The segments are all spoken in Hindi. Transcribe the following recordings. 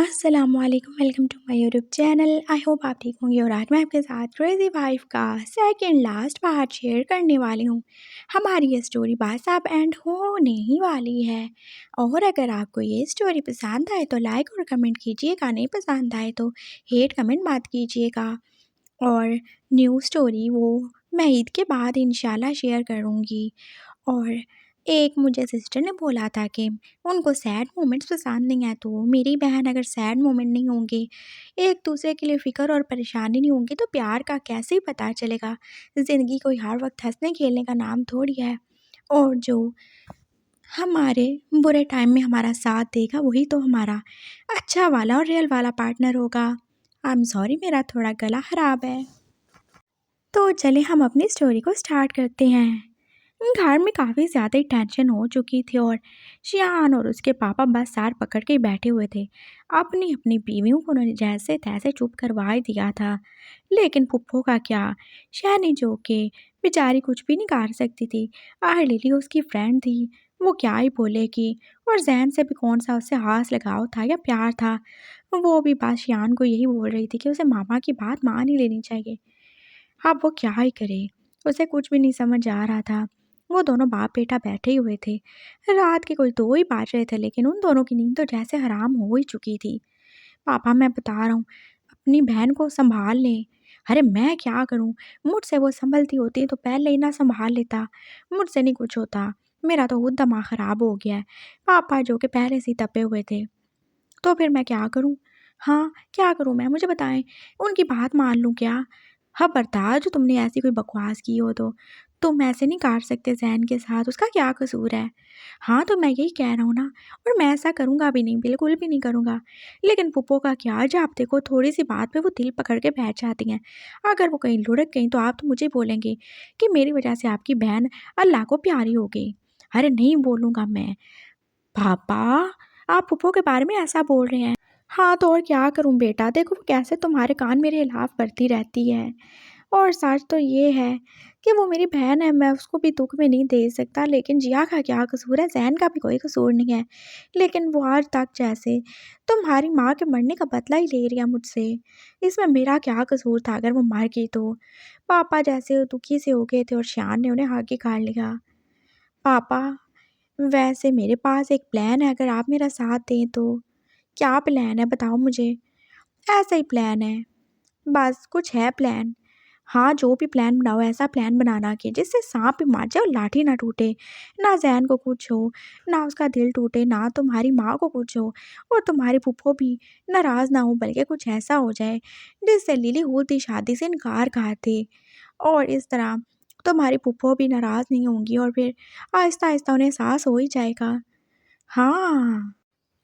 अस्सलामुअलैकुम, welcome to my YouTube channel. I hope आप ठीक होंगे और आज मैं आपके साथ क्रेज़ी वाइफ का सेकंड लास्ट पार्ट शेयर करने वाली हूँ। हमारी ये स्टोरी बस अब एंड होने ही वाली है और अगर आपको ये स्टोरी पसंद आए तो लाइक और कमेंट कीजिएगा, नहीं पसंद आए तो हेट कमेंट मत कीजिएगा। और न्यू स्टोरी वो मैं ईद के बाद इंशाल्लाह शेयर करूँगी। और एक मुझे सिस्टर ने बोला था कि उनको सैड मोमेंट्स पसंद नहीं है, तो मेरी बहन अगर सैड मोमेंट नहीं होंगे, एक दूसरे के लिए फ़िक्र और परेशानी नहीं होंगी तो प्यार का कैसे ही पता चलेगा। ज़िंदगी कोई हर वक्त हंसने खेलने का नाम थोड़ी है। और जो हमारे बुरे टाइम में हमारा साथ देगा वही तो हमारा अच्छा वाला और रियल वाला पार्टनर होगा। आई एम सॉरी, मेरा थोड़ा गला ख़राब है। तो चलिए हम अपनी स्टोरी को स्टार्ट करते हैं। घर में काफ़ी ज़्यादा ही टेंशन हो चुकी थी और शियान और उसके पापा बस सार पकड़ के ही बैठे हुए थे। अपनी अपनी बीवियों को उन्होंने जैसे तैसे चुप करवा ही दिया था। लेकिन पुप्पो का क्या, शहनी जो के बेचारी कुछ भी नहीं कर सकती थी। लिली उसकी फ्रेंड थी, वो क्या ही बोलेगी। और जैन से भी कौन सा उससे हाथ लगाव था या प्यार था। वो भी बस शियान को यही बोल रही थी कि उसे मामा की बात मान ही लेनी चाहिए। अब वो क्या ही करे, उसे कुछ भी नहीं समझ आ रहा था। वो दोनों बाप बेटा बैठे ही हुए थे। रात के कोई 2 ही बाज रहे थे लेकिन उन दोनों की नींद तो जैसे हराम हो ही चुकी थी। पापा मैं बता रहा हूँ, अपनी बहन को सँभाल लें। अरे मैं क्या करूँ? मुझसे वो सँभलती होती तो पहले ही ना सँभाल लेता। मुझसे नहीं कुछ होता, मेरा तो खुद दिमाग ख़राब हो गया है। पापा जो कि पहले से ही तपे हुए थे। तो फिर मैं क्या करूँ? हाँ, क्या करूँ मैं? मुझे बताएँ, उनकी बात मान लूँ क्या? खबरदार जो तुमने ऐसी कोई बकवास की हो तो। तुम ऐसे नहीं कर सकते ज़ैन के साथ, उसका क्या कसूर है? हाँ, तो मैं यही कह रहा हूँ ना, और मैं ऐसा करूँगा भी नहीं, बिल्कुल भी नहीं करूँगा। लेकिन पुप्पो का क्या, जब आप देखो थोड़ी-सी बात पे वो दिल पकड़ के बैठ जाती हैं। अगर वो कहीं लुढ़क गईं तो आप तो मुझे बोलेंगे कि मेरी वज़ह से आपकी बहन अल्लाह को प्यारी हो गई। अरे नहीं बोलूँगा मैं। पापा, आप पुप्पो के बारे में ऐसा बोल रहे हैं? हाँ, तो और क्या करूँ बेटा? देखो वो कैसे तुम्हारे कान मेरे खिलाफ करती रहती है। और सच तो ये है कि वो मेरी बहन है, मैं उसको भी दुःख में नहीं दे सकता। लेकिन जिया का क्या कसूर है? ज़ैन का भी कोई कसूर नहीं है। लेकिन वो आज तक जैसे तुम्हारी माँ के मरने का बदला ही ले रही है मुझसे। इसमें मेरा क्या कसूर था अगर वो मर गई तो? पापा जैसे दुखी से हो गए थे और शियान ने उन्हें आगे कर लिया। पापा, वैसे मेरे पास एक प्लान है, अगर आप मेरा साथ दें तो। क्या प्लान है बताओ मुझे? ऐसा ही प्लान है, बस कुछ है प्लान। हाँ, जो भी प्लान बनाओ ऐसा प्लान बनाना कि जिससे साँप भी मर जाए और लाठी ना टूटे। ना ज़ैन को कुछ हो, ना उसका दिल टूटे, ना तुम्हारी माँ को कुछ हो और तुम्हारी फूफो भी नाराज़ ना हो, बल्कि कुछ ऐसा हो जाए जिससे लिली होती शादी से इनकार कर दे। और इस तरह तुम्हारी फूफो भी नाराज़ नहीं होंगी और फिर आहिस्ता-आहिस्ता उन्हें एहसास हो ही जाएगा। हाँ,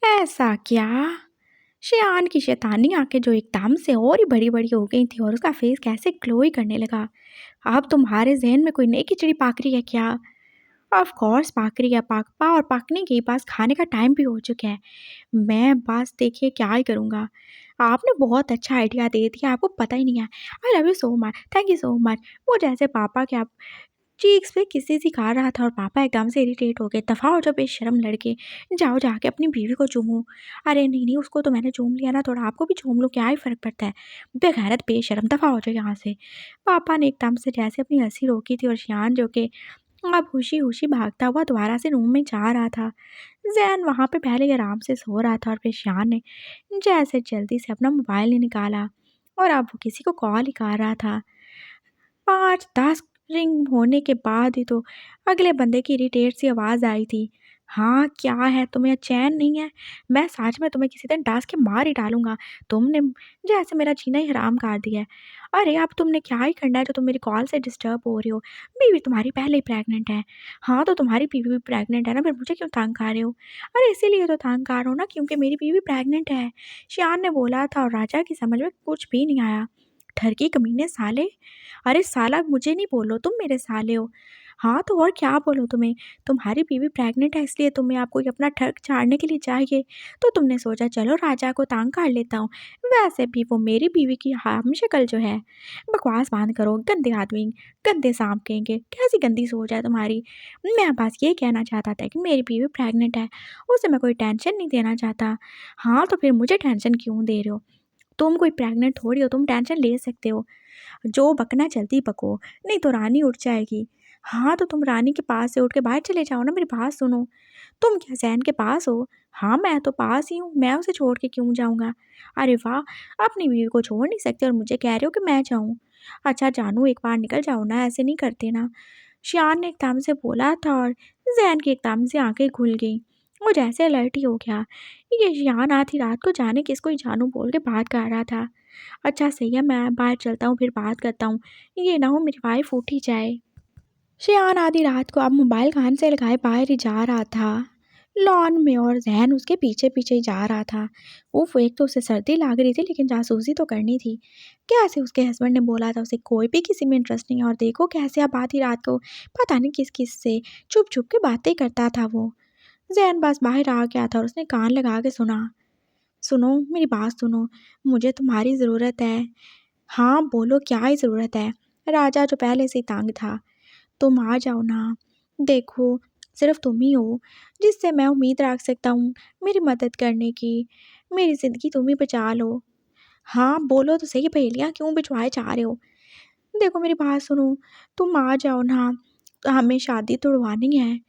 ऐसा क्या? शियान की शैतानी आँखें जो एकदम से और ही बड़ी-बड़ी हो गई थी और उसका फेस कैसे ग्लो ही करने लगा। अब तुम्हारे ज़हन में कोई नई खिचड़ी पक रही है क्या? ऑफ कोर्स पक रही है, पाकपा और पकने के पास खाने का टाइम भी हो चुका है। मैं बस देखिए क्या ही करूँगा। आपने बहुत अच्छा आइडिया दे दिया, आपको पता ही नहीं है। I love you so much, thank you so much. वो जैसे पापा के आप चीक्स पे किसी सिखा रहा था और पापा एकदम से इरिटेट हो गए। दफ़ा हो जाओ बेशर्म लड़के, जाओ जाके अपनी बीवी को चूमो। अरे नहीं नहीं, उसको तो मैंने चूम लिया ना, थोड़ा आपको भी चूम लो, क्या ही फ़र्क पड़ता है। बेगैरत बेशर्म, दफ़ा हो जाओ यहाँ से। पापा ने एकदम से जैसे अपनी हंसी रोकी थी और शियान जो कि अब खुशी-खुशी भागता हुआ दोबारा से रूम में जा रहा था। ज़ैन वहाँ पे पहले ही आराम से सो रहा था और फिर शियान ने जैसे जल्दी से अपना मोबाइल ही निकाला और अब वो किसी को कॉल ही कर रहा था। 5-10 रिंग होने के बाद ही तो अगले बंदे की इरिटेट सी आवाज़ आई थी। हाँ, क्या है, तुम्हें चैन नहीं है? मैं सच में तुम्हें किसी दिन डाँस के मार ही डालूँगा। तुमने जैसे मेरा जीना ही हराम कर दिया है। अरे अब तुमने क्या ही करना है जो तुम मेरी कॉल से डिस्टर्ब हो रहे हो? बीवी तुम्हारी पहले ही प्रेग्नेंट है। हाँ, तो तुम्हारी बीवी भी प्रेग्नेंट है ना, फिर मुझे क्यों तंग कर रहे हो? अरे इसीलिए तो तंग कर रहा हूँ ना, क्योंकि मेरी बीवी प्रेग्नेंट है। शियान ने बोला था और राजा की समझ में कुछ भी नहीं आया। ठरकी कमीने साले! अरे साला मुझे नहीं बोलो, तुम मेरे साले हो। हाँ, तो और क्या बोलूँ तुम्हें? तुम्हारी बीवी प्रेग्नेंट है इसलिए तुम्हें अब कोई अपना ठग झाड़ने के लिए चाहिए, तो तुमने सोचा चलो राजा को तांग काट लेता हूँ। वैसे भी वो मेरी बीवी की हमशक्ल जो है। बकवास बंद करो, गंदे आदमी, गंदे सांप कहेंगे, कैसी गंदी सोच है तुम्हारी। मैं बस ये कहना चाहता था कि मेरी बीवी प्रेग्नेंट है, उसे मैं कोई टेंशन नहीं देना चाहता। हाँ, तो फिर मुझे टेंशन क्यों दे रहे हो? तुम कोई प्रेग्नेंट थोड़ी हो, तुम टेंशन ले सकते हो। जो बकना जल्दी बको, नहीं तो रानी उठ जाएगी। हाँ, तो तुम रानी के पास से उठ के बाहर चले जाओ ना, मेरी बात सुनो। तुम क्या ज़ैन के पास हो? हाँ, मैं तो पास ही हूँ, मैं उसे छोड़ के क्यों जाऊँगा? अरे वाह! अपनी बीवी को छोड़ नहीं सकते और मुझे कह रहे हो कि मैं जाऊँ। अच्छा जानू एक बार निकल जाओ ना, ऐसे नहीं करते ना। शियान ने एकदम से बोला था और ज़ैन की एकदम से आँखें खुल गईं। वो जैसे अलर्ट ही हो गया। ये शियान आधी रात को जाने किसको ही जानू बोल के बात कर रहा था। अच्छा सही है, मैं बाहर चलता हूँ, फिर बात करता हूँ। ये ना हो मेरी वाइफ़ उठ ही जाए। शियान आधी रात को अब मोबाइल कान से लगाए बाहर ही जा रहा था लॉन में और जहन उसके पीछे पीछे ही जा रहा था। उफ, एक तो उसे सर्दी लग रही थी लेकिन जासूसी तो करनी थी। कैसे उसके हस्बैंड ने बोला था उसे कोई भी किसी में इंटरेस्ट नहीं है और देखो कैसे अब आधी रात को पता नहीं किस किस से छुप छुप के बातें करता था वो। जहन बस बाहर आ गया था और उसने कान लगा के सुना। सुनो मेरी बात सुनो, मुझे तुम्हारी ज़रूरत है। हाँ बोलो क्या ही ज़रूरत है? राजा जो पहले से ही तंग था, तुम आ जाओ ना। देखो, सिर्फ़ तुम ही हो, जिससे मैं उम्मीद रख सकता हूँ मेरी मदद करने की। मेरी ज़िंदगी तुम ही बचा लो। हाँ, बोलो तो सही पहेलियाँ क्यों बिछवाए जा रहे हो? देखो मेरी बात सुनो, तुम आ जाओ ना, हमें शादी तुड़वानी है।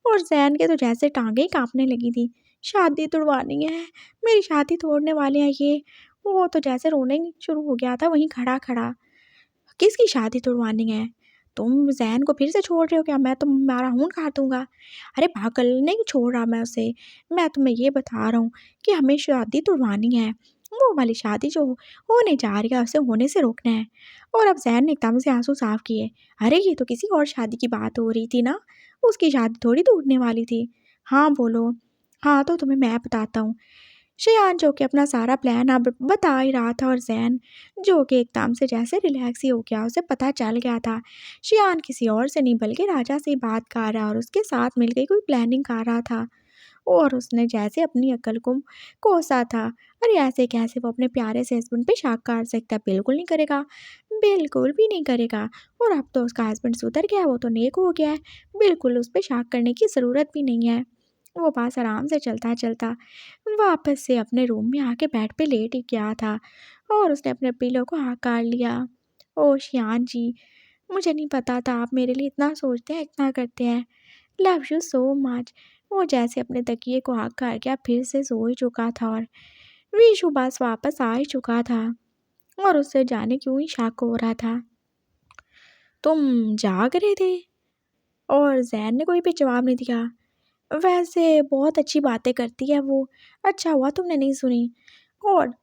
और ज़ैन के तो जैसे टाँगें ही काँपने लगी थी। शादी तुड़वानी है, मेरी शादी तोड़ने वाले हैं ये। वो तो जैसे रोने ही शुरू हो गया था वहीं खड़ा-खड़ा। किसकी शादी तुड़वानी है? तुम ज़ैन को फिर से छोड़ रहे हो क्या? मैं तुम्हारा खून खा दूँगा। अरे पागल, नहीं छोड़ रहा मैं उसे। मैं तुम्हें ये बता रहा हूँ कि हमें शादी तुड़वानी है। वो वाली शादी जो होने जा रही है उसे होने से रोकना है। और अब ज़ैन ने एकदम से आँसू साफ किए। अरे ये तो किसी और शादी की बात हो रही थी ना? उसकी शादी थोड़ी टूटने वाली थी। हाँ, बोलो। हाँ, तो तुम्हें मैं बताता हूँ। शेयान जो कि अपना सारा प्लान अब बता ही रहा था और ज़ैन जो कि एकदम से जैसे रिलैक्स ही हो गया, उसे पता चल गया था शेयान किसी और से नहीं बल्कि राजा से ही बात कर रहा और उसके साथ मिलकर कोई प्लानिंग कर रहा था। और उसने जैसे अपनी अक्ल को कोसा था। अरे ऐसे कैसे वो अपने प्यारे से हस्बैंड पे शक कर सकता है? बिल्कुल नहीं करेगा, बिल्कुल भी नहीं करेगा। और अब तो उसका हस्बैंड सुधर गया है, वो तो नेक हो गया है, बिल्कुल उस पर शक करने की ज़रूरत भी नहीं है। वो बस आराम से चलता-चलता वापस से अपने रूम में आके बेड पे लेट ही गया था और उसने अपने पिलो को आकार लिया। ओह! शियान जी, मुझे नहीं पता था आप मेरे लिए इतना सोचते हैं, इतना करते हैं। Love you so much. वो जैसे अपने तकिए को आग करके अब फिर से सो ही चुका था और विशु बस वापस आ ही चुका था और उससे जाने क्यों ही शक हो रहा था। तुम जाग रहे थे? और ज़ैन ने कोई भी जवाब नहीं दिया। वैसे बहुत अच्छी बातें करती है वो, अच्छा हुआ तुमने नहीं सुनी। और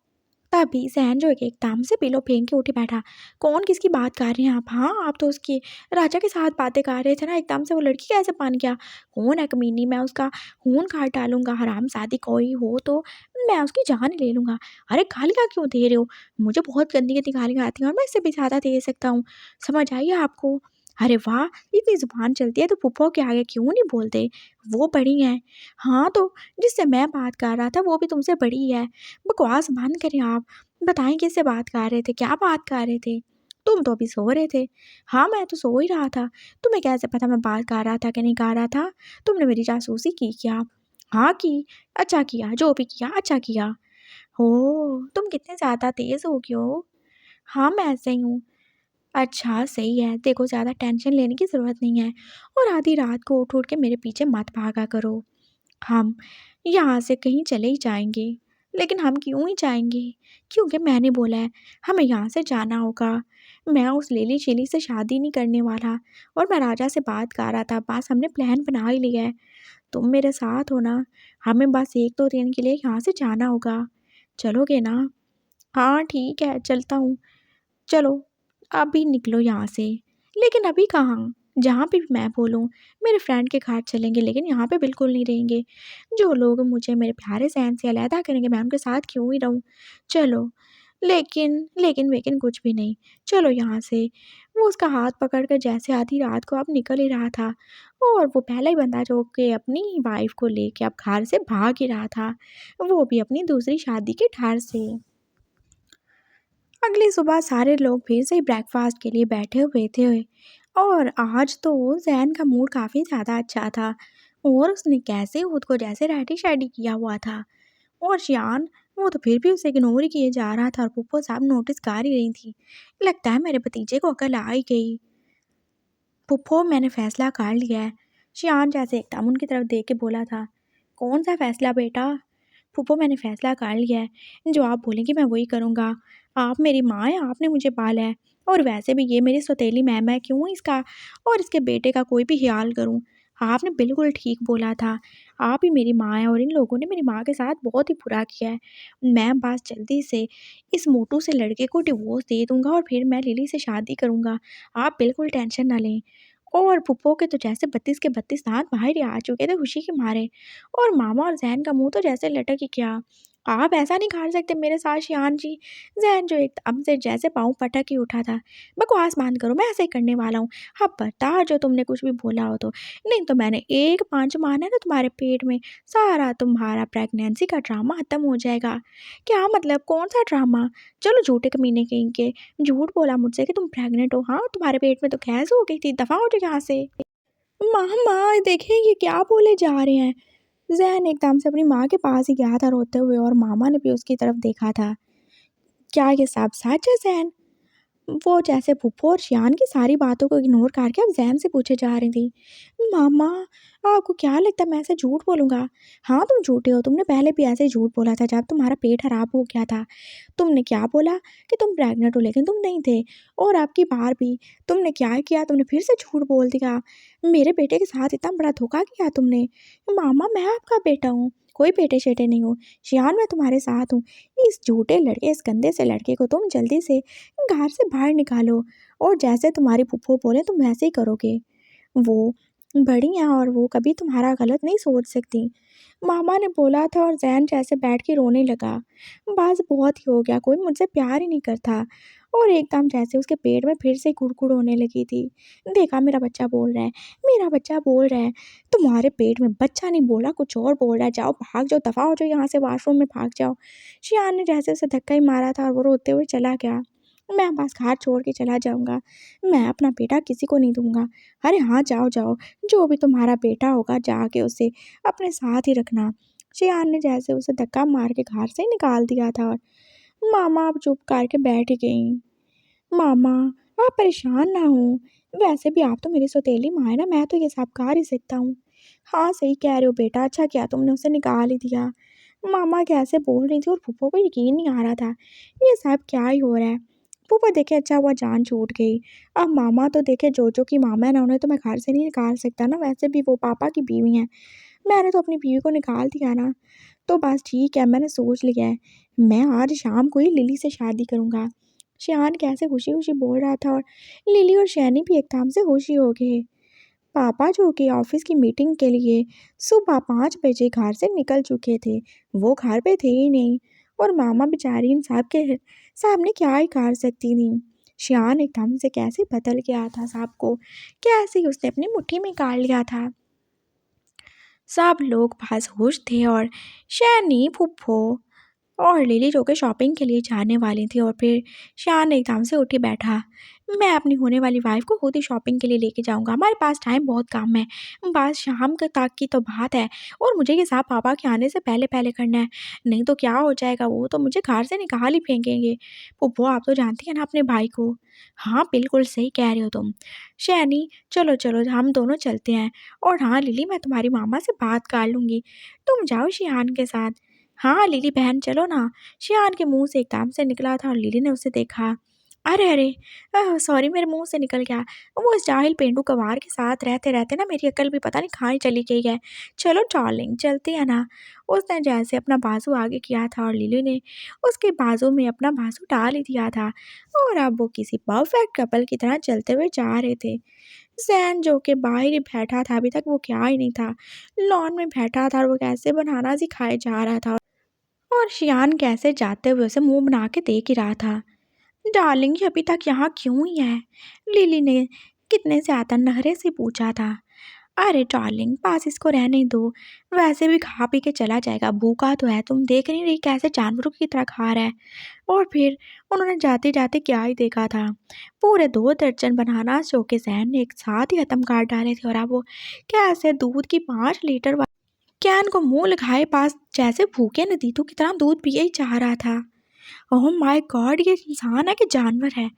तभी ज़ैन जो है कि एकदम से पिलो फेंक के उठ बैठा। कौन किसकी बात कर रहे हैं आप? हाँ, आप तो उसकी राजा के साथ बातें कर रहे थे ना, एकदम से वो लड़की कैसे बन गया? कौन है कमीनी? मैं उसका खून काट डालूँगा, हरामज़ादी कोई हो तो मैं उसकी जान ही ले लूँगा। अरे गालियाँ क्यों दे रहे हो? मुझे बहुत गंदी-गंदी गालियाँ आती हैं और मैं इससे भी ज़्यादा दे सकता हूँ, समझ आई है आपको? अरे वाह! इतनी ज़ुबान चलती है तो फूफो के आगे क्यों नहीं बोलते? वो बड़ी हैं। हाँ, तो जिससे मैं बात कर रहा था वो भी तुमसे बड़ी है। बकवास बंद करें आप। बताएँ किससे बात कर रहे थे? क्या बात कर रहे थे? तुम तो अभी सो रहे थे। हाँ, मैं तो सो ही रहा था। तुम्हें कैसे पता मैं बात कर रहा था कि नहीं कर रहा था? तुमने मेरी जासूसी की क्या? हाँ, की। अच्छा किया, जो भी किया अच्छा किया। ओह! तुम कितने ज़्यादा तेज़ हो गए हो। हाँ, मैं ऐसे ही हूँ। अच्छा, सही है। देखो ज़्यादा टेंशन लेने की ज़रूरत नहीं है और आधी रात को उठ-उठ के मेरे पीछे मत भागा करो। हम यहाँ से कहीं चले ही जाएँगे। लेकिन हम क्यों ही जाएँगे? क्योंकि मैंने बोला है, हमें यहाँ से जाना होगा। मैं उस लेली-शेली से शादी नहीं करने वाला और मैं राजा से बात कर रहा था, बस हमने प्लान बना ही लिया है। तुम मेरे साथ हो ना? हमें बस 1-2 दिन के लिए यहाँ से जाना होगा। चलोगे ना? हाँ, ठीक है, चलता हूँ। चलो, अभी निकलो यहाँ से। लेकिन अभी कहाँ? जहाँ पे भी मैं बोलूँ, मेरे फ्रेंड के घर चलेंगे लेकिन यहाँ पे बिल्कुल नहीं रहेंगे। जो लोग मुझे मेरे प्यारे ज़हन से अलहदा करेंगे मैं उनके साथ क्यों ही रहूँ? चलो, लेकिन लेकिन वेकिन कुछ भी नहीं, चलो यहाँ से। वो उसका हाथ पकड़कर जैसे आधी रात को अब निकल ही रहा था और वो पहला ही बंदा जो कि अपनी वाइफ़ को लेके अब घर से भाग ही रहा था, वो भी अपनी दूसरी शादी के डर से। अगली सुबह सारे लोग फिर से ब्रेकफास्ट के लिए बैठे हुए थे और आज तो जैन का मूड काफ़ी ज़्यादा अच्छा था और उसने कैसे खुद को जैसे रेडी शेडी किया हुआ था। और शियान, वो तो फिर भी उसे इग्नोर ही किए जा रहा था और पुप्पो साहब नोटिस कर ही रही थी। लगता है मेरे भतीजे को अकल आ ही गई। पुप्पो, मैंने फैसला कर लिया है। शियान जैसे एकदम उनकी तरफ देख के बोला था। कौन सा फैसला बेटा? फूफो, मैंने फ़ैसला कर लिया है, जो आप बोलेंगी मैं वही करूँगा। आप मेरी माँ हैं, आपने मुझे पाला है और वैसे भी ये मेरी सौतेली मैम है, क्यों इसका और इसके बेटे का कोई भी ख़्याल करूँ? आपने बिल्कुल ठीक बोला था, आप ही मेरी माँ हैं और इन लोगों ने मेरी माँ के साथ बहुत ही बुरा किया है। मैं बस जल्दी से इस मोटू से लड़के को डिवोर्स दे दूँगा और फिर मैं लिली से शादी करूँगा। आप बिल्कुल टेंशन ना लें। और फूफो के तो जैसे 32 के 32 दाँत बाहर ही आ चुके थे खुशी के मारे। और मामा और ज़ैन का मुँह तो जैसे लटक ही गया। आप ऐसा नहीं कर सकते मेरे साथ शियान जी। ज़ैन जो एकदम से जैसे पाँव पटक ही उठा था। बकवास बंद करो, मैं ऐसे ही करने वाला हूँ। अब बता जो तुमने कुछ भी बोला हो तो। नहीं तो मैंने एक पंच मारना है ना तुम्हारे पेट में, सारा तुम्हारा प्रेगनेंसी का ड्रामा खत्म हो जाएगा। क्या मतलब, कौन-सा ड्रामा? चलो झूठे कमीने कहीं के, झूठ बोला मुझसे कि तुम प्रेग्नेंट हो। हाँ, तुम्हारे पेट में तो गैस हो गई थी, दफ़ा हो जाओ यहाँ से। माँ देखें ये क्या बोले जा रहे हैं। ज़ैन एकदम से अपनी माँ के पास ही गया था रोते हुए और मामा ने भी उसकी तरफ देखा था। क्या ये सब सच है ज़ैन? वो जैसे फूफो और शियान की सारी बातों को इग्नोर करके अब ज़ैन से पूछे जा रही थी। मामा, आपको क्या लगता है मैं ऐसे झूठ बोलूँगा? हाँ, तुम झूठे हो, तुमने पहले भी ऐसे ही झूठ बोला था जब तुम्हारा पेट खराब हो गया था। तुमने क्या बोला कि तुम प्रेग्नेंट हो लेकिन तुम नहीं थे। और अब की बार भी तुमने क्या किया, तुमने फिर से झूठ बोल दिया। मेरे बेटे के साथ इतना बड़ा धोखा किया तुमने। मामा, मैं आपका बेटा हूँ, कोई बेटे-शेटे नहीं हूँ। शियान, मैं तुम्हारे साथ हूँ। इस झूठे लड़के, इस गंदे से लड़के को तुम जल्दी से घर से बाहर निकालो और जैसे तुम्हारी फूफो बोले तुम वैसे ही करोगे। वो बड़ी हैं और वो कभी तुम्हारा गलत नहीं सोच सकती। मामा ने बोला था और ज़ैन जैसे बैठ के रोने लगा। बस बहुत ही हो गया, कोई मुझसे प्यार ही नहीं करता। और एकदम जैसे उसके पेट में फिर से गुड़गुड़ होने लगी थी। देखा, मेरा बच्चा बोल रहा है, मेरा बच्चा बोल रहा है। तुम्हारे पेट में बच्चा नहीं बोला, कुछ और बोल रहा है। जाओ, भाग जाओ, दफ़ा हो जाओ यहाँ से, वॉशरूम में भाग जाओ। शियान ने जैसे उसे धक्का ही मारा था और वो रोते हुए चला गया। मैं बस घर छोड़ के चला जाऊँगा। मैं अपना बेटा किसी को नहीं दूँगा। अरे हाँ, जाओ, जाओ। जो भी तुम्हारा बेटा होगा जाके उसे अपने साथ ही रखना। शियान ने जैसे उसे धक्का मार के घर से निकाल दिया था और मामा अब चुप करके बैठ गईं। मामा, आप परेशान ना हों। वैसे भी आप तो मेरी सौतेली माँ हैं ना, मैं तो ये सब कर ही सकता हूँ। हाँ, सही कह रहे हो बेटा, अच्छा किया तुमने उसे निकाल ही दिया। मामा कैसे बोल रही थी और फूफो को यकीन नहीं आ रहा था। ये सब क्या ही हो रहा है। फूफो देखे अच्छा हुआ जान छूट गई। अब मामा तो देखे जो की मामा है ना, उन्हें तो मैं घर से नहीं निकाल सकता ना, वैसे भी वो पापा की बीवी हैं। मैंने तो अपनी बीवी को निकाल दिया ना, तो बस ठीक है, मैंने सोच लिया है। मैं आज शाम को ही लिली से शादी करूँगा। शियान कैसे खुशी-खुशी बोल रहा था और लिली और शैनी भी एकदम से खुशी हो गए। पापा जो कि ऑफिस की मीटिंग के लिए सुबह 5 बजे घर से निकल चुके थे, वो घर पे थे ही नहीं और मामा बेचारी इन सब के सामने क्या ही कर सकती थी। शियान एकदम से कैसे बदल गया था सबको, कैसे उसने अपनी मुट्ठी में कर लिया था। सब लोग बस खुश थे और शैनी, फूफो और लिली जो कि शॉपिंग के लिए जाने वाली थी और फिर शान एकदम से उठ के बैठा। मैं अपनी होने वाली वाइफ को खुद ही शॉपिंग के लिए लेके जाऊंगा, हमारे पास टाइम बहुत कम है। बस शाम के तक की तो बात है और मुझे ये सब पापा के आने से पहले पहले करना है, नहीं तो क्या हो जाएगा, वो तो मुझे घर से निकाल ही फेंकेंगे। पुप्पो, आप तो जानती हैं ना अपने भाई को। हाँ, बिल्कुल सही कह रहे हो तुम। शैनी, चलो चलो हम दोनों चलते हैं। और हाँ लिली, मैं तुम्हारी मामा से बात कर लूँगी, तुम जाओ शियान के साथ। हाँ, लिली बहन चलो ना। शियान के मुँह से एकदम से निकला था और लिली ने उसे देखा। अरे, अरे! सॉरी, मेरे मुँह से निकल गया। वो इस जाहिल पेंडू गँवार के साथ रहते-रहते ना मेरी अक्ल भी पता नहीं कहाँ ही चली गई है। चलो डार्लिंग, चलते हैं ना। उसने जैसे अपना बाजू आगे किया था और लिली ने उसके बाजू में अपना बाजू डाल ही दिया था और अब वो किसी परफेक्ट कपल की तरह चलते हुए जा रहे थे। ज़ैन जो कि बाहर ही बैठा था, अभी तक वो गया ही नहीं था। लॉन में बैठा था और वो कैसे बनाना सिखाए जा रहा था। और शियान कैसे जाते हुए उसे मुंह बना के देख ही रहा था। डार्लिंग, ये अभी तक यहाँ क्यों ही है? लिली ने कितने ज़्यादा नखरे से पूछा था। अरे डार्लिंग, पास इसको रहने दो, वैसे भी खा पी के चला जाएगा, भूखा तो है, तुम देख नहीं रही कैसे जानवरों की तरह खा रहा है। और फिर उन्होंने जाते जाते क्या ही देखा था, पूरे 2 दर्जन बनाना शो के जहन ने एक साथ ही खत्म कर डाले थे। और अब वो कैसे दूध की 5 लीटर कैन को मुंह लगाए पास जैसे भूखे नदीतों की तरह दूध पिए ही चाह रहा था। ओह माय गॉड, ये इंसान है कि जानवर है?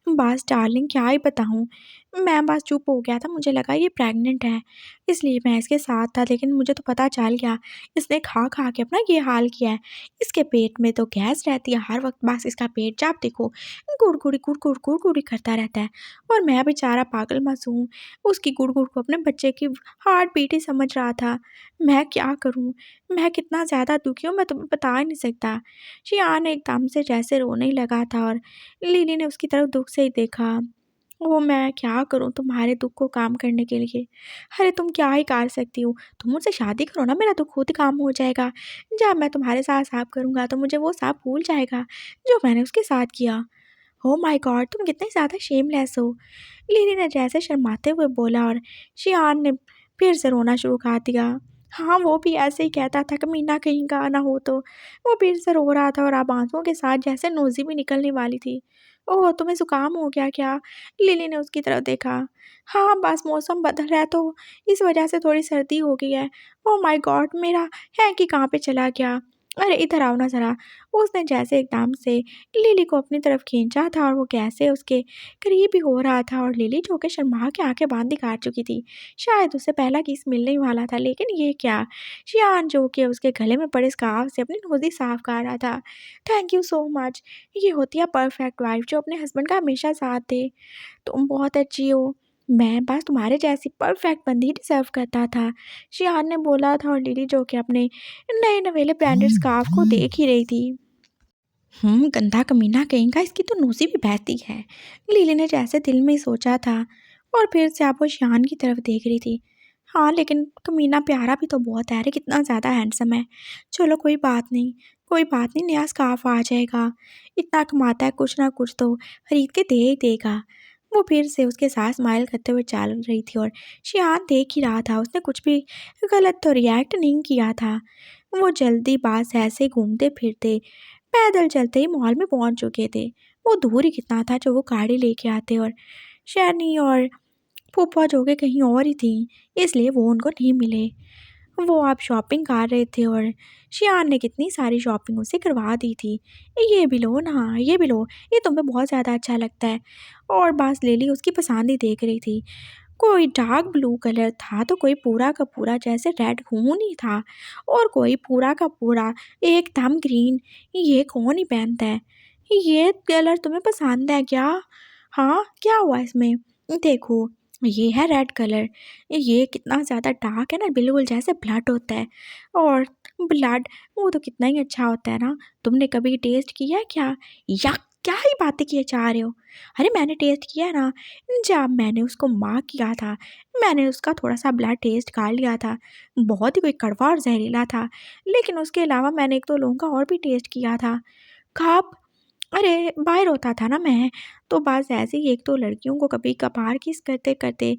बस डार्लिंग, क्या ही बताऊँ, मैं बस चुप हो गया था, मुझे लगा ये प्रेग्नेंट है, इसलिए मैं इसके साथ था, लेकिन मुझे तो पता चल गया इसने खा खा के अपना ये हाल किया है। इसके पेट में तो गैस रहती है हर वक्त, बस इसका पेट जब देखो गुड़गुड़ी गुड़गुड़ गुड़गुड़ी करता रहता है। और मैं बेचारा पागल मासूम उसकी गुड़गुड़ को अपने बच्चे की हार्ट बीट ही समझ रहा था। मैं क्या करूँ, मैं कितना ज़्यादा दुखी हूँ, मैं तुम्हें बता ही नहीं सकता। शियान एकदम से जैसे रोने ही लगा था और लिली ने उसकी तरफ दुख से ही देखा। ओह! मैं क्या करूँ तुम्हारे दुःख को काम करने के लिए? अरे तुम क्या ही कर सकती हो? तुम मुझसे शादी करो ना, मेरा दुःख खुद काम हो जाएगा। जब मैं तुम्हारे साथ सब करूँगा तो मुझे वो सब भूल जाएगा, जो मैंने उसके साथ किया। Oh my God! तुम कितने ज़्यादा शेमलेस हो। लिली ने जैसे शर्माते हुए बोला और शियान ने फिर से रोना शुरू कर दिया। हाँ, वो भी ऐसे ही कहता था, कमीना कहीं का ना हो तो। वो फिर से रो रहा था और अब आँसुओं के साथ जैसे नोज़ी भी निकलने वाली थी। ओह! तुम्हें ज़ुकाम हो गया क्या? लिली ने उसकी तरफ देखा। हाँ, बस मौसम बदल रहा है तो इस वजह से थोड़ी सर्दी हो गई है। Oh my God! मेरा हैंकी कहाँ पे चला गया? अरे इधर आओ ना ज़रा। उसने जैसे एकदम से लिली को अपनी तरफ खींचा था और वो कैसे उसके करीब ही हो रहा था और लिली जो कि शर्मा के आंखें बांध ही काट चुकी थी। शायद उससे पहला किस मिलने ही वाला था, लेकिन ये क्या? शियान जो कि उसके गले में पड़े स्कार्फ से अपनी नोज़ी साफ कर रहा था। Thank you so much. ये होती है परफेक्ट वाइफ जो अपने हस्बैंड का हमेशा साथ दे। तुम बहुत अच्छी हो। मैं बस तुम्हारे जैसी परफेक्ट बंदी डिज़र्व करता था। शियान ने बोला था और लिली जो कि अपने नए नवेले ब्रांडेड स्कार्फ को देख ही रही थी। गंदा कमीना कहीं का, इसकी तो नोज़ी भी बहती है। लिली ने जैसे दिल में ही सोचा था और फिर से आप वो शियान की तरफ देख रही थी। हाँ, लेकिन कमीना प्यारा भी तो बहुत है, अरे कितना ज़्यादा हैंडसम है। चलो कोई बात नहीं, नया स्कार्फ आ जाएगा। इतना कमाता है, कुछ ना कुछ तो खरीद के दे ही देगा। वो फिर से उसके साथ स्माइल करते हुए चल रही थी और शियान देख ही रहा था, उसने कुछ भी गलत तो रिएक्ट नहीं किया था। वो जल्दी बाज ऐसे घूमते फिरते पैदल चलते ही मॉल में पहुंच चुके थे। वो दूर ही कितना था जो वो गाड़ी लेके आते और शैनी और फूफा जो कि कहीं और ही थी, इसलिए वो उनको नहीं मिले। वो आप शॉपिंग कर रहे थे और शियान ने कितनी सारी शॉपिंग उसे करवा दी थी। ये भी लो ना, ये भी लो, ये तुम्हें बहुत ज़्यादा अच्छा लगता है। और बस लिली उसकी पसंद ही देख रही थी। कोई डार्क ब्लू कलर था तो कोई पूरा का पूरा जैसे रेड खून ही था और कोई पूरा का पूरा एकदम ग्रीन। ये कौन ही पहनता है? ये कलर तुम्हें पसंद है क्या? हाँ, क्या हुआ इसमें? देखो, ये है रेड कलर। ये कितना ज़्यादा डार्क है ना, बिल्कुल जैसे ब्लड होता है। और ब्लड वो तो कितना ही अच्छा होता है ना। तुमने कभी टेस्ट किया है क्या? या क्या ही बातें किए जा रहे हो? अरे मैंने टेस्ट किया है ना, जब मैंने उसको माँ किया था, मैंने उसका थोड़ा-सा ब्लड टेस्ट कर लिया था। बहुत ही कोई कड़वा और ज़हरीला था। लेकिन उसके अलावा मैंने 1-2 लोगों का और भी टेस्ट किया था। कब? अरे बाहर होता था ना मैं, तो बस ऐसे ही 1-2 लड़कियों को कभी-कभार किस करते-करते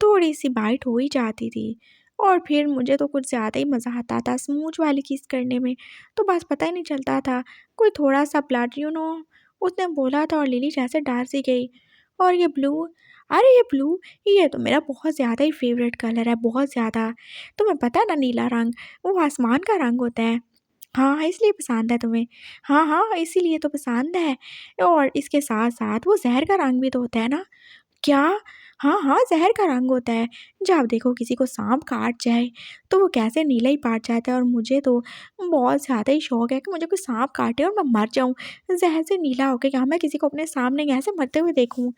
थोड़ी-सी बाइट हो ही जाती थी। और फिर मुझे तो कुछ ज़्यादा ही मज़ा आता था स्मूच वाली किस करने में, तो बस पता ही नहीं चलता था। कोई थोड़ा-सा ब्लड उसने बोला था और लिली जैसे डर सी गई। और ये ब्लू, अरे ये ब्लू, ये तो मेरा बहुत ज़्यादा ही फ़ेवरेट कलर है, बहुत ज़्यादा। तुम्हें पता है ना नीला रंग, वो आसमान का रंग होता है। हाँ, इसलिए पसंद है तुम्हें। हाँ, हाँ, इसीलिए तो पसंद है। और इसके साथ-साथ वो ज़हर का रंग भी तो होता है ना? क्या? हाँ, हाँ, ज़हर का रंग होता है। जब देखो किसी को साँप काट जाए, तो वो कैसे नीला ही पड़ जाता है और मुझे तो बहुत ज़्यादा ही शौक है कि मुझे कोई साँप काटे और मैं मर जाऊँ, ज़हर से नीला होके, क्या मैं किसी को अपने सामने ऐसे मरते हुए देखूँ?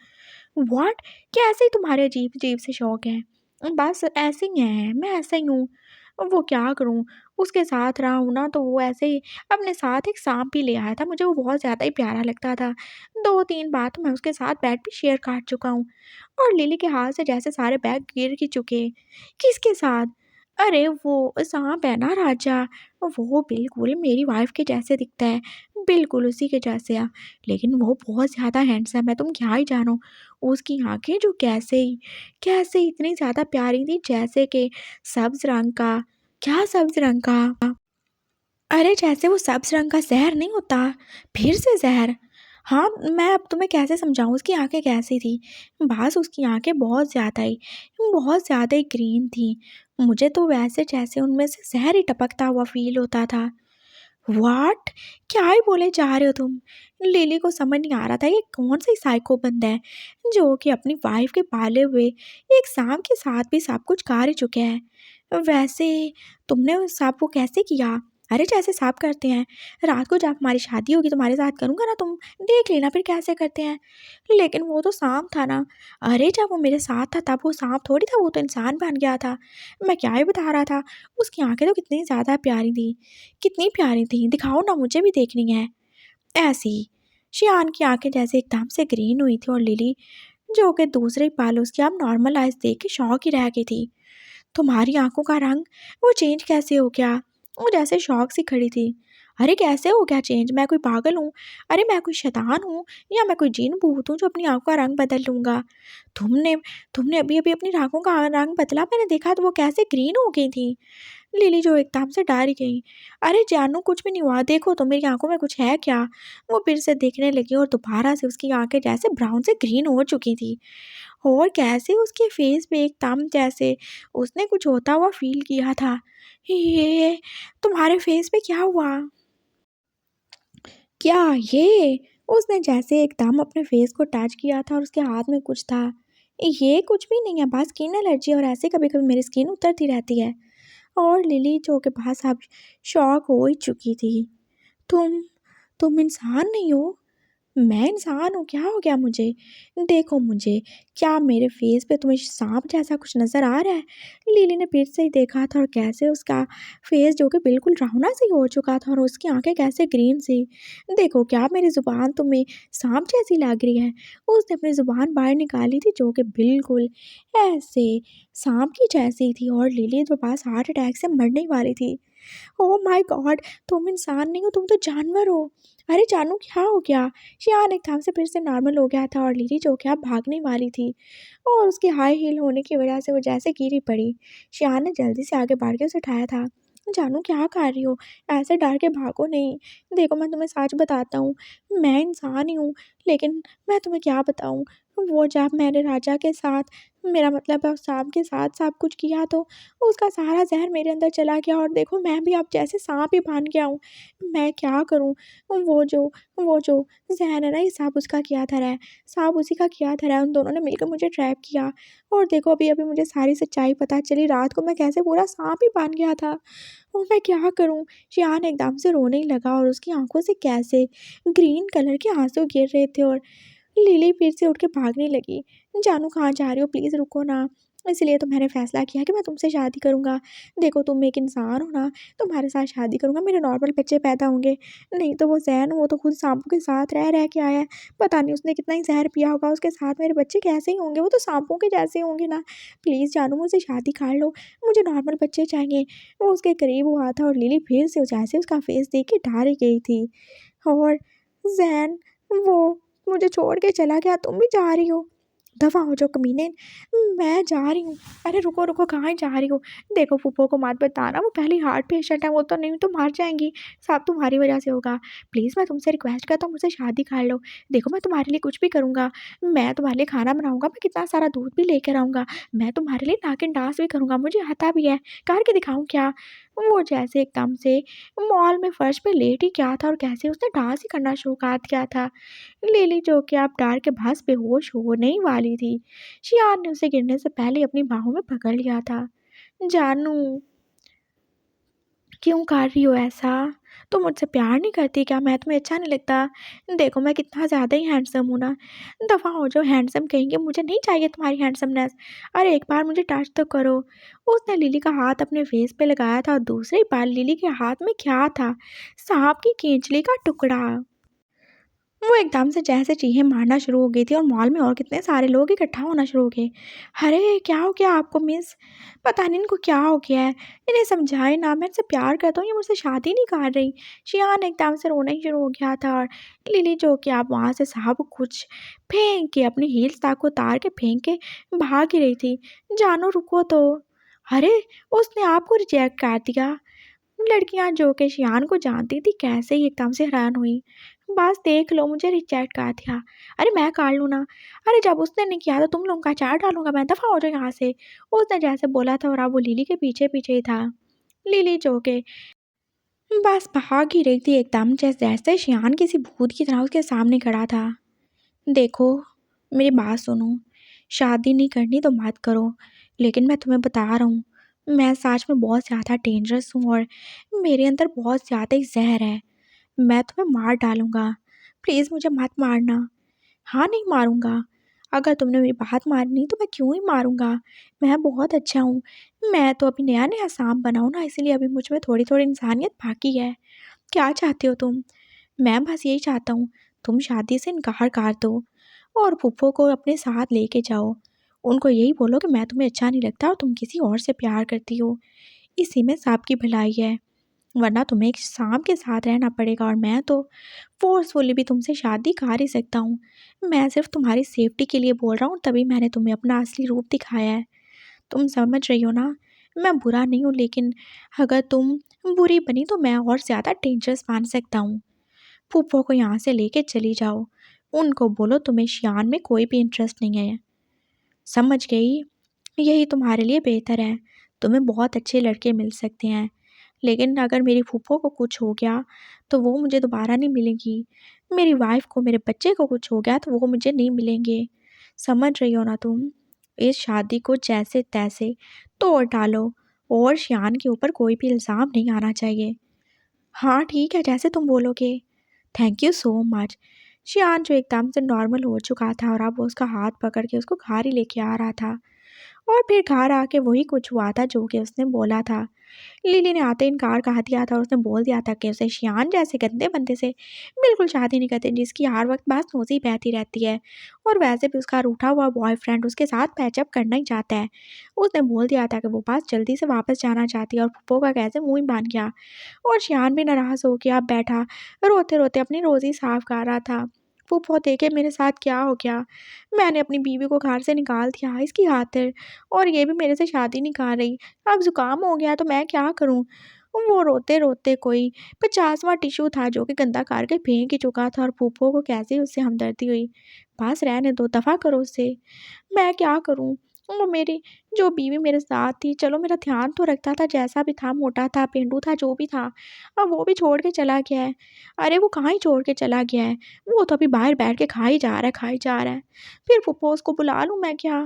व्हाट? कैसे तुम्हारे अजीब-अजीब से शौक हैं? बस ऐसे ही हैं, मैं ऐसा ही हूँ। वो क्या करूँ, उसके साथ रहा हूँ ना तो वो ऐसे ही अपने साथ एक साँप भी ले आया था, मुझे वो बहुत ज़्यादा ही प्यारा लगता था। 2-3 बार तो मैं उसके साथ बेड भी शेयर कर चुका हूँ और लिली के हाथ से जैसे सारे बैग गिर ही चुके। किसके साथ? अरे वो साँप है ना राजा, वो बिल्कुल मेरी वाइफ़ के जैसे दिखता है, बिल्कुल उसी के जैसे लेकिन वो बहुत ज़्यादा हैंडसम है, तुम क्या ही जानो। उसकी आँखें जो कैसे इतनी ज़्यादा प्यारी थी जैसे कि सब्ज़ रंग का। क्या सब्ज़ रंग का? अरे जैसे वो सब्ज़ रंग का ज़हर नहीं होता, फिर से ज़हर। हाँ, मैं अब तुम्हें कैसे समझाऊँ उसकी आँखें कैसी थी? बस उसकी आँखें बहुत ज़्यादा ही ग्रीन थी। मुझे तो वैसे जैसे उनमें से ज़हर ही टपकता हुआ फ़ील होता था। व्हाट? क्या ही बोले जा रहे हो तुम? लिली को समझ नहीं आ रहा था ये कौन-सा साइको बंदा है, जो कि अपनी वाइफ़ के पाले हुए एक सांप के साथ भी सब कुछ कर ही चुका है। वैसे तुमने उस सांप को कैसे किया? अरे जैसे सांप करते हैं, रात को जब हमारी शादी होगी तुम्हारे साथ करूँगा ना तुम देख लेना फिर कैसे करते हैं। लेकिन वो तो सांप था ना। अरे जब वो मेरे साथ था तब वो सांप थोड़ी था, वो तो इंसान बन गया था। मैं क्या ही बता रहा था, उसकी आँखें तो कितनी ज़्यादा प्यारी थी। कितनी प्यारी थी, दिखाओ ना मुझे भी देखनी है। ऐसी, शियान की आँखें जैसे एकदम से ग्रीन हुई थी और लिली, जो कि दूसरे ही पल उसकी अब नॉर्मल आइज़ देख के शॉक ही रह गई थी। तुम्हारी आँखों का रंग वो चेंज कैसे हो गया? वो जैसे शॉक सी खड़ी थी। अरे कैसे हो गया चेंज? मैं कोई पागल हूँ? अरे मैं कोई शैतान हूँ या मैं कोई जिन भूत हूँ जो अपनी आँखों का रंग बदल लूँगा? तुमने तुमने अभी-अभी अपनी आँखों का रंग बदला, मैंने देखा तो वो कैसे ग्रीन हो गई थी। लिली जो एकदम से डर गई। अरे जानू कुछ भी नहीं हुआ, देखो तो मेरी आँखों में कुछ है क्या? वो फिर से देखने लगी और दोबारा से उसकी आँखें जैसे ब्राउन से ग्रीन हो चुकी थी। और कैसे उसके फेस पे एकदम जैसे उसने कुछ होता हुआ फ़ील किया था। ये तुम्हारे फेस पे क्या हुआ? क्या ये? उसने जैसे एकदम अपने फेस को टच किया था और उसके हाथ में कुछ था। ये कुछ भी नहीं है, बस स्किन एलर्जी और ऐसे कभी-कभी मेरी स्किन उतरती रहती है। और लिली जो के पास अब शॉक हो ही चुकी थी। तुम तुम इंसान नहीं हो? मैं इंसान हूँ, क्या हो गया मुझे? देखो मुझे, क्या मेरे फेस पे तुम्हें सांप जैसा कुछ नज़र आ रहा है? लिली ने फिर से ही देखा था और कैसे उसका फेस जो कि बिल्कुल रौना सी हो चुका था और उसकी आंखें कैसे ग्रीन सी। देखो क्या मेरी ज़ुबान तुम्हें सांप जैसी लग रही है? उसने अपनी ज़ुबान बाहर निकाली थी जो कि बिल्कुल ऐसे सांप की जैसी थी और लिली तो पास हार्ट अटैक से मरने ही वाली थी। Oh my God! तुम इंसान नहीं हो, तुम तो जानवर हो। अरे जानू क्या हो गया? शियान एकदम से फिर से नॉर्मल हो गया था और लिली जो कि अब भागने वाली थी और उसके हाई हील होने की वजह से वो जैसे गिरी पड़ी। शियान ने जल्दी से आगे बढ़ के उसे उठाया था। जानू क्या कर रही हो? ऐसे डर के भागो नहीं। देखो मैं तुम्हें सच बताता हूँ, मैं इंसान ही हूँ, लेकिन मैं तुम्हें क्या बताऊँ, वो जब मैंने राजा के साथ, मेरा मतलब है उस सांप के साथ सब कुछ किया तो उसका सारा ज़हर मेरे अंदर चला गया और देखो मैं भी अब जैसे साँप ही बन गया हूँ। मैं क्या करूँ? वो जो वो जो ज़हर है ना, ये सब उसका किया धरा है, सब उसी का किया धरा है। उन दोनों ने मिलकर मुझे ट्रैप किया और देखो अभी-अभी मुझे सारी सच्चाई पता चली, रात को मैं कैसे पूरा साँप ही बन गया था। ओह! मैं क्या करूँ? शियान एकदम से रोने ही लगा और उसकी आँखों से कैसे ग्रीन कलर के आँसू गिर रहे थे और लिली फिर से उठ के भागने लगी। जानू कहाँ जा रही हो? प्लीज़ रुको ना। इसलिए तो मैंने फ़ैसला किया कि मैं तुमसे शादी करूँगा। देखो तुम एक इंसान हो ना, तुम्हारे साथ शादी करूँगा, मेरे नॉर्मल बच्चे पैदा होंगे। नहीं तो वो ज़ैन, वो तो खुद साँपों के साथ रह के आया है। पता नहीं उसने कितना ही ज़हर पिया होगा, उसके साथ मेरे बच्चे कैसे ही होंगे? वो तो साँपों के जैसे होंगे ना। प्लीज़ जानू मुझसे शादी कर लो, मुझे नॉर्मल बच्चे चाहिए। वो उसके करीब हुआ था और लिली फिर से जैसे उसका फ़ेस देख के डर ही गई थी। और ज़ैन वो मुझे छोड़ के चला गया, तुम भी जा रही हो? दफ़ा हो जाओ कमीने, मैं जा रही हूँ। अरे रुको, रुको कहाँ जा रही हो? देखो फूफो को मत बताना, वो पहले ही हार्ट पेशेंट है, वो तो नहीं तो मर जाएँगी, सब तुम्हारी वजह से होगा। प्लीज़ मैं तुमसे रिक्वेस्ट करता हूँ मुझसे शादी कर लो। देखो मैं तुम्हारे लिए कुछ भी करूँगा, मैं तुम्हारे लिए खाना बनाऊँगा, मैं कितना सारा दूध भी लेकर आऊँगा, मैं तुम्हारे लिए नागिन डांस भी करूँगा, मुझे आता भी है, करके दिखाऊँ क्या? वो जैसे एकदम से मॉल में फर्श पे लेट ही गया था और कैसे उसने डांस ही करना शुरू कर दिया था। लिली जो कि अब डर के बस बेहोश होने ही वाली थी। शियान ने उसे गिरने से पहले ही अपनी बाहों में पकड़ लिया था। जानू, क्यों कर रही हो ऐसा? तुम मुझसे प्यार नहीं करती क्या? मैं तुम्हें अच्छा नहीं लगता? देखो मैं कितना ज़्यादा ही हैंडसम हूँ ना। दफ़ा हो जाओ हैंडसम कहेंगे, मुझे नहीं चाहिए तुम्हारी हैंडसमनेस। अरे एक बार मुझे टच तो करो। उसने लिली का हाथ अपने फेस पे लगाया था और दूसरी बार लिली के हाथ में क्या था? सांप की केंचली का टुकड़ा। वो एकदम से जैसे चीखें मारना शुरू हो गई थी और मॉल में और कितने सारे लोग इकट्ठा होना शुरू हो गए। अरे क्या हो गया आपको मिस? पता नहीं इनको क्या हो गया है। इन्हें समझाए ना, मैं इनसे प्यार करता हूँ, ये मुझसे शादी नहीं कर रही। शियान एकदम से रोना ही शुरू हो गया था और लिली जो कि आप वहाँ से सब कुछ फेंक के अपनी हील्स तक उतार के फेंक के भाग ही रही थी। जानो रुको तो। अरे उसने आपको रिजेक्ट कर दिया। लड़कियां जो कि शियान को जानती थी कैसे ही एकदम से हैरान हुई। बस देख लो मुझे रिजेक्ट कर दिया। अरे मैं कर लूँ ना। अरे जब उसने नहीं किया तो तुम लोगों का चार डालूंगा मैं, दफा हो जाओ यहाँ से। उसने जैसे बोला था और अब वो लिली के पीछे पीछे ही था। लिली जो के बस भाग ही रही थी एकदम जैसे जैसे शियान किसी भूत की तरह उसके सामने खड़ा था। देखो मेरी बात सुनो, शादी नहीं करनी तो मत करो, लेकिन मैं तुम्हें बता रहा हूँ मैं सच में बहुत ज़्यादा डेंजरस हूँ और मेरे अंदर बहुत ज़्यादा ही जहर है। मैं तुम्हें मार डालूंगा, प्लीज़ मुझे मत मारना। हाँ नहीं मारूंगा। अगर तुमने मेरी बात मारनी तो मैं क्यों ही मारूंगा। मैं बहुत अच्छा हूँ। मैं तो अभी नया नया सांप बना हूँ ना, इसलिए अभी मुझ में थोड़ी थोड़ी इंसानियत बाकी है। क्या चाहते हो तुम? मैं बस यही चाहता हूँ तुम शादी से इनकार कर दो और फूफो को अपने साथ लेके जाओ। उनको यही बोलो कि मैं तुम्हें अच्छा नहीं लगता और तुम किसी और से प्यार करती हो। इसी में सबकी भलाई है, वरना तुम्हें एक सांप के साथ रहना पड़ेगा और मैं तो फोर्सफुली भी तुमसे शादी कर ही सकता हूँ। मैं सिर्फ तुम्हारी सेफ्टी के लिए बोल रहा हूँ, तभी मैंने तुम्हें अपना असली रूप दिखाया है। तुम समझ रही हो ना? मैं बुरा नहीं हूँ, लेकिन अगर तुम बुरी बनी तो मैं और ज़्यादा डेंजरस बन सकता हूँ। फूफो को यहाँ से लेके चली जाओ। उनको बोलो तुम्हें शियान में कोई भी इंटरेस्ट नहीं है। समझ गई? यही तुम्हारे लिए बेहतर है। तुम्हें बहुत अच्छे लड़के मिल सकते हैं, लेकिन अगर मेरी फूफो को कुछ हो गया तो वो मुझे दोबारा नहीं मिलेंगी। मेरी वाइफ को, मेरे बच्चे को कुछ हो गया तो वो मुझे नहीं मिलेंगे। समझ रही हो ना तुम? इस शादी को जैसे तैसे तोड़ डालो और शियान के ऊपर कोई भी इल्ज़ाम नहीं आना चाहिए। हाँ ठीक है, जैसे तुम बोलोगे। Thank you so much. शियान जो एकदम से नॉर्मल हो चुका था और अब वो उसका हाथ पकड़ के उसको घर ही लेके आ रहा था। और फिर घर आके वही कुछ हुआ था जो कि उसने बोला था। लिली ने आते इनकार कहा दिया था और उसने बोल दिया था कि उसे शियान जैसे गंदे बंदे से बिल्कुल शादी नहीं करते जिसकी हर वक्त बस नोज़ी बहती रहती है, और वैसे भी उसका रूठा हुआ बॉयफ्रेंड उसके साथ पैचअप करना ही चाहता है। उसने बोल दिया था कि वो बस जल्दी से वापस जाना चाहती है और पप्पो का कैसे मुंह ही बन गया। और शियान भी नाराज़ हो गया, बैठा रोते रोते अपनी रोज़ी साफ कर रहा था। फूफो देखे मेरे साथ क्या हो गया। मैंने अपनी बीवी को घर से निकाल दिया इसकी खातिर, और ये भी मेरे से शादी नहीं कर रही। अब ज़ुकाम हो गया तो मैं क्या करूँ? वो रोते-रोते कोई 50वां टिश्यू था जो कि गंदा करके फेंक ही चुका था और फूफो को कैसे उससे हमदर्दी हुई। बस रहने दो, दफ़ा करो उसे। मैं क्या करूँ? वो मेरी जो बीवी मेरे साथ थी, चलो मेरा ध्यान तो रखता था, जैसा भी था, मोटा था, पेंडू था, जो भी था, अब वो भी छोड़ के चला गया है। अरे वो कहाँ ही छोड़ के चला गया है? वो तो अभी बाहर बैठ के खा ही जा रहा है, खा ही जा रहा है। फिर फूफो उसको बुला लूँ मैं क्या?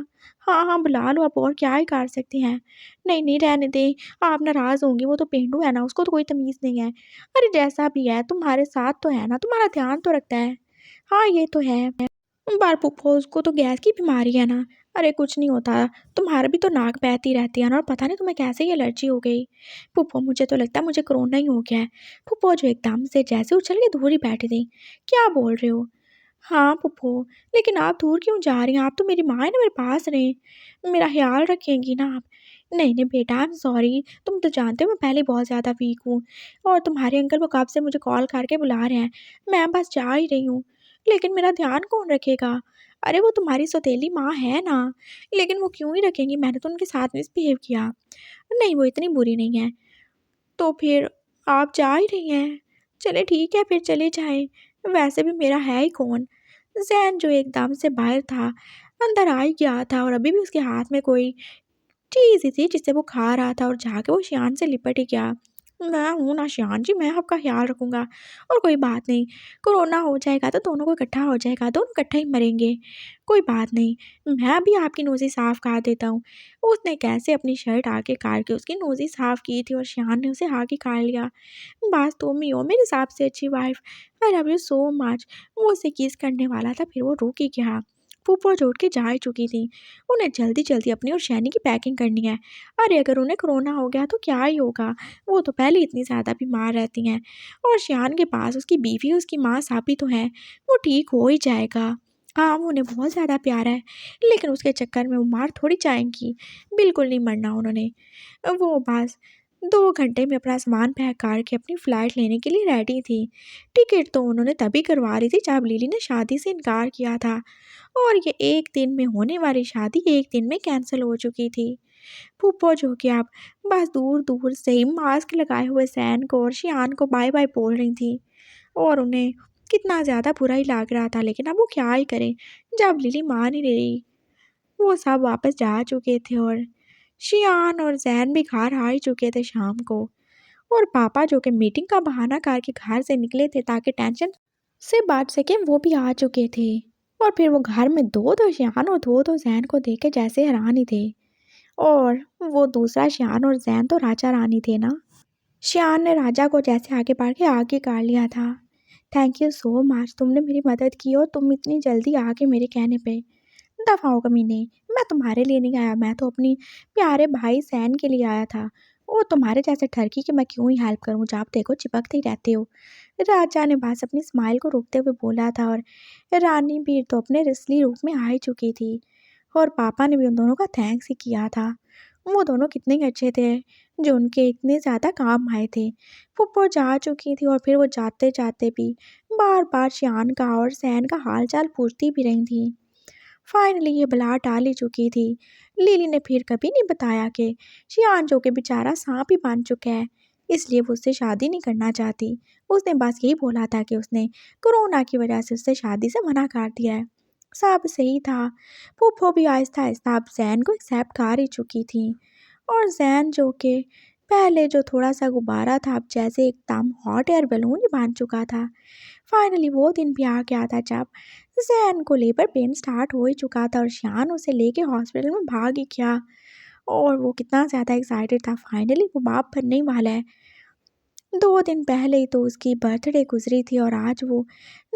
हाँ, हाँ, बुला लो, अब और क्या ही कर सकते हैं। नहीं, नहीं रहने दें, आप नाराज़ होंगी, वो तो पेंडू है ना, उसको तो कोई तमीज़ नहीं है। अरे जैसा भी है, तुम्हारे साथ तो है ना, तुम्हारा ध्यान तो रखता है। हाँ, ये तो है। पर फूफो उसको तो गैस की बीमारी है ना। अरे कुछ नहीं होता, तुम्हारा भी तो नाक बहती रहती है ना, और पता नहीं तुम्हें कैसे ये एलर्जी हो गई। फूफो मुझे तो लगता है मुझे कोरोना ही हो गया है। फूफो जो एकदम से जैसे उछल के दूर ही बैठी थी। क्या बोल रहे हो? हाँ फूफो, लेकिन आप दूर क्यों जा रही हैं? आप तो मेरी माँ है ना, मेरे पास रहें, मेरा ख्याल रखेंगी ना आप। नहीं नहीं बेटा, आई एम सॉरी, तुम तो जानते हो मैं पहले बहुत ज़्यादा वीक हूँ, और तुम्हारे अंकल वो कब से मुझे कॉल करके बुला रहे हैं। मैं बस जा ही रही हूँ, लेकिन मेरा ध्यान कौन रखेगा? अरे वो तुम्हारी सौतेली माँ है ना, लेकिन वो क्यों ही रखेंगी, मैंने तो उनके साथ मिसबिहेव किया। नहीं वो इतनी बुरी नहीं है। तो फिर आप जा ही रही हैं? चलिए ठीक है फिर चले जाएँ, वैसे भी मेरा है ही कौन? ज़ैन जो एकदम से बाहर था, अंदर आ ही गया था और अभी भी उसके हाथ में कोई चीज़ ही थी जिसे वो खा रहा था, और जाके वो शियान से लिपट ही गया। मैं हूँ ना शियान जी, मैं आपका ख़्याल रखूँगा, और कोई बात नहीं, कोरोना हो जाएगा तो दोनों को इकट्ठा हो जाएगा, दोनों इकट्ठे ही मरेंगे। कोई बात नहीं, मैं अभी आपकी नोज़ी साफ़ कर देता हूँ। उसने कैसे अपनी शर्ट आगे काट के उसकी नोज़ी साफ़ की थी और शियान ने उसे आगे काट लिया। बस तुम ही हो मेरे सबसे अच्छी wife, I love you so much. वो उसे किस करने वाला था, फिर वो रुक ही गया। फूफो जो उठ के जा ही चुकी थी। उन्हें जल्दी जल्दी अपनी और शैनी की पैकिंग करनी है। अरे अगर उन्हें कोरोना हो गया तो क्या ही होगा, वो तो पहले इतनी ज़्यादा बीमार रहती हैं। और शियान के पास उसकी बीवी उसकी माँ साबी तो है, वो ठीक हो ही जाएगा। हाँ वो उन्हें बहुत ज़्यादा प्यारा है, लेकिन उसके चक्कर में वो मार थोड़ी जाएंगी। बिल्कुल नहीं मरना उन्होंने। वो बस 2 घंटे में अपना सामान पैक करके अपनी फ़्लाइट लेने के लिए रेडी थी। टिकट तो उन्होंने तभी करवा रही थी जब लिली ने शादी से इनकार किया था, और ये एक दिन में होने वाली शादी एक दिन में कैंसिल हो चुकी थी। फूफो जो कि अब बस दूर दूर से ही मास्क लगाए हुए सैन को और शियान को बाय बाय बोल रही थी, और उन्हें कितना ज़्यादा बुरा ही लग रहा था, लेकिन अब वो क्या ही करें जब लिली मान ही नहीं रही। वो सब वापस जा चुके थे और शियान और जैन भी घर आ ही चुके थे शाम को। और पापा जो कि मीटिंग का बहाना करके घर से निकले थे ताकि टेंशन से बच सकें, वो भी आ चुके थे। और फिर वो घर में दो शियान और दो जैन को देख के जैसे हैरान ही थे। और वो दूसरा शियान और जैन तो राजा रानी थे ना। शियान ने राजा को जैसे आगे बढ़ के आगे कर लिया था। थैंक यू सो मच, तुमने मेरी मदद की और तुम इतनी जल्दी आ गए मेरे कहने पे। दफ़ा हो कमीने, मैं तुम्हारे लिए नहीं आया, मैं तो अपनी प्यारे भाई सैन के लिए आया था। वो तुम्हारे जैसे ठरकी कि मैं क्यों ही हेल्प करूं, जब देखो चिपकते ही रहते हो। राजा ने बस अपनी स्माइल को रोकते हुए बोला था, और रानी भी तो अपने रिसली रूप में आ ही चुकी थी। और पापा ने भी उन दोनों का थैंक्स ही किया था। वो दोनों कितने ही अच्छे थे जो उनके इतने ज़्यादा काम आए थे। फुप्पो जा चुकी थी और फिर वो जाते जाते भी बार बार शियान का और सैन का हाल चाल पूछती भी रही थी। फाइनली ये बला टाल ही चुकी थी। लिली ने फिर कभी नहीं बताया कि शियान जो कि बेचारा सांप ही बन चुका है, इसलिए वो उससे शादी नहीं करना चाहती। उसने बस यही बोला था कि उसने कोरोना की वजह से उससे शादी से मना कर दिया है। सब सही था। फूफो भी आहिस्ता आहिस्ता अब जैन को एक्सेप्ट कर ही चुकी थी। और जैन जो कि पहले जो थोड़ा सा गुब्बारा था, अब जैसे एकदम हॉट एयर बैलून ही बन चुका था। फाइनली वो दिन भी आ गया था जब जैन को लेबर पेन स्टार्ट हो ही चुका था और शियान उसे लेके हॉस्पिटल में भाग ही गया। और वो कितना ज़्यादा एक्साइटेड था, फाइनली वो बाप बनने ही वाला है। 2 दिन पहले ही तो उसकी बर्थडे गुजरी थी और आज वो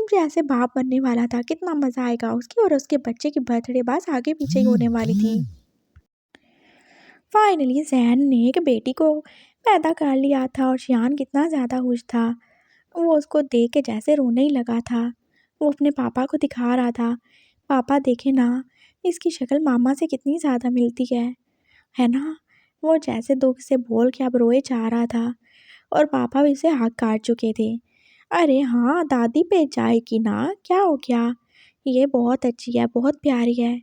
जैसे बाप बनने वाला था। कितना मज़ा आएगा उसकी और उसके बच्चे की बर्थडे बस आगे पीछे ही होने वाली थी। फाइनली जैन ने एक बेटी को पैदा कर लिया था और शियान कितना ज़्यादा खुश था। वो उसको देख के जैसे रोने ही लगा था। वो अपने पापा को दिखा रहा था, पापा देखे ना, इसकी शक्ल मामा से कितनी ज़्यादा मिलती है ना। वो जैसे दुख से बोल के अब रोए जा रहा था, और पापा भी उसे हाथ काट चुके थे। अरे हाँ दादी पे जाएगी ना, क्या हो गया, ये बहुत अच्छी है, बहुत प्यारी है।